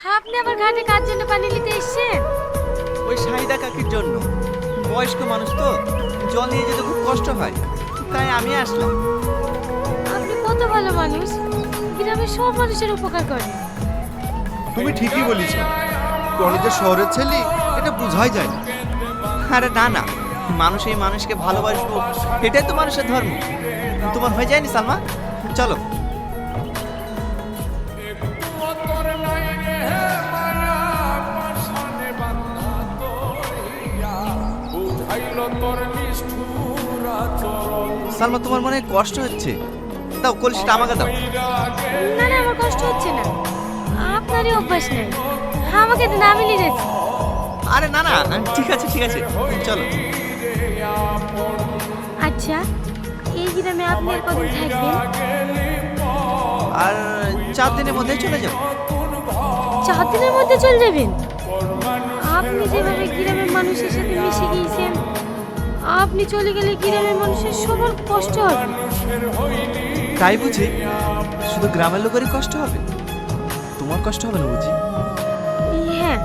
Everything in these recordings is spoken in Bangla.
আপনি আবার ঘাটে কার জন্য পানি নিতে এসেছেন? ওই শাহিদা কাকির জন্য। বয়স্ক মানুষ তো, জল নিয়ে যেতে খুব কষ্ট হয়, তাই আমি আসলাম। আপনি কত ভালো মানুষ, গ্রামের সব মানুষের উপকার করেন। তুমি ঠিকই বলেছ, টনি যে শহরের ছেলে এটা বোঝাই যায় না। আরে না না, মানুষ এই মানুষকে ভালোবাসবো, এটাই তো মানুষের ধর্ম। তোমার হয়ে যায়নি সালমা? চলো। সালমা, তোমার মনে হয় কষ্ট হচ্ছে, দাও কলসিটা আমাকে দাও। না না, আমার কষ্ট হচ্ছে না, আপনারই অভ্যাস নেই, আমাকে দিন, আমি নিয়ে যাচ্ছি। আরে না না, ঠিক আছে ঠিক আছে, চলো। আচ্ছা, এই গ্রামে আপনি আর কদিন থাকবেন? আর 4 দিনের মধ্যে চলে যাবো। 4 দিনের মধ্যে চলে যাবেন? আপনি যেভাবে গ্রামের মানুষের সাথে মিশে গিয়েছেন, আপনি চলে গেলে গ্রামের মানুষের সবার কষ্ট হবে। তাই বুঝি? শুধু গ্রামের লোকেরই কষ্ট হবে, তোমার কষ্ট হবে না বুঝি? হ্যাঁ,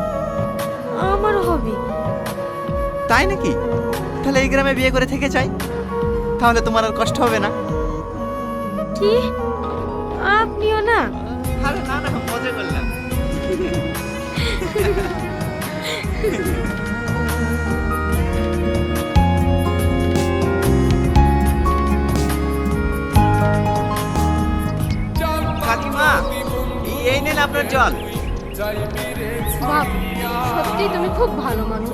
আমারও হবে। তাই নাকি? তাহলে এই গ্রামে বিয়ে করে থেকে যাই, তাহলে তোমার আর কষ্ট হবে না। কি? আপনিও না? আরে না না, মজা করলাম। কাকিমা, এই নেন আপনার জল। বাপ, সত্যি তুমি খুব ভালো মানুষ।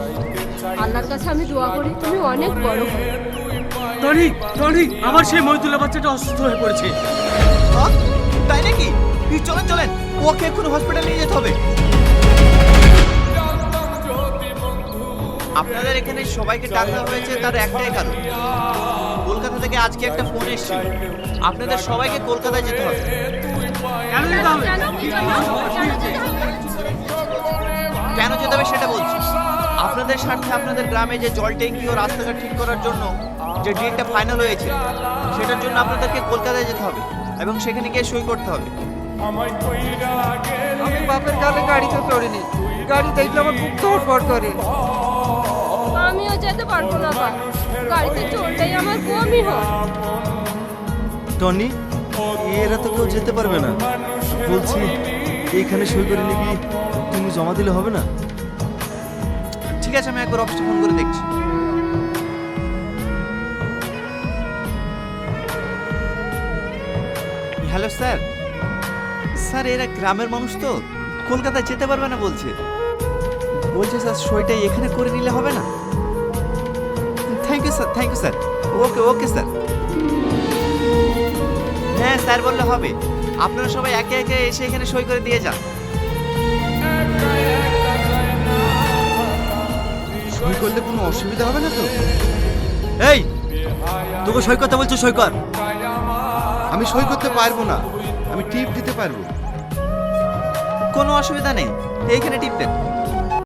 আল্লাহর কাছে আমি দোয়া করি তুমি অনেক বড় হও। টনি টনি, আমার সেই মহিতুল্লাহ বাচ্চাটা অসুস্থ হয়ে পড়েছে। হ্যাঁ? তাই নাকি? চলেন চলেন, ওকে এখন হসপিটালে নিয়ে যেতে হবে। আপনাদের এখানে সবাইকে ডাকা হয়েছে তার একটাই কারণ, কলকাতা থেকে আজকে একটা ফোন এসেছিল, আপনাদের সবাইকে কলকাতায় যেতে হবে। কেন যেতে হবে? কেন যেতে হবে সেটা বলছি। আপনাদের স্বার্থে আপনাদের গ্রামে যে জল ট্যাঙ্কি ও রাস্তাঘাট ঠিক করার জন্য যে ডেটটা ফাইনাল হয়েছে, সেটার জন্য আপনাদেরকে কলকাতায় যেতে হবে এবং সেখানে গিয়ে সই করতে হবে। আমি বাপের কালে গাড়িতে চড়িনি, গাড়ি দেখলে আমার বুক ধড়ফড় করে। আমিও যেতে পারবো না বাপ, গাড়িতে চড়লেই আমার বমি হয়। টনি, এরা তো কেউ যেতে পারবে না। বলছি এইখানে সই করে নিবি, তুমি জমা দিলে হবে না? ঠিক আছে, আমি একবার অফিসে ফোন করে দেখছি। Hello sir. স্যার, এরা গ্রামের মানুষ তো, কলকাতায় যেতে পারবে না বলছে। বলছে স্যার সইটা এখানে করে নিলে হবে না। Thank you sir, thank you sir. Okay okay sir. হ্যাঁ স্যার বললে হবে, আপনারা সবাই একে একে এসে এখানে সই করে দিয়ে যান। সই করলে কোনো অসুবিধা হবে না তো? এই, তোকে সই করতে বলছো, সই কর। আমি সই করতে পারবো না, আমি টিপ দিতে পারবো। কোনো অসুবিধা নেই, এইখানে টিপ দেন।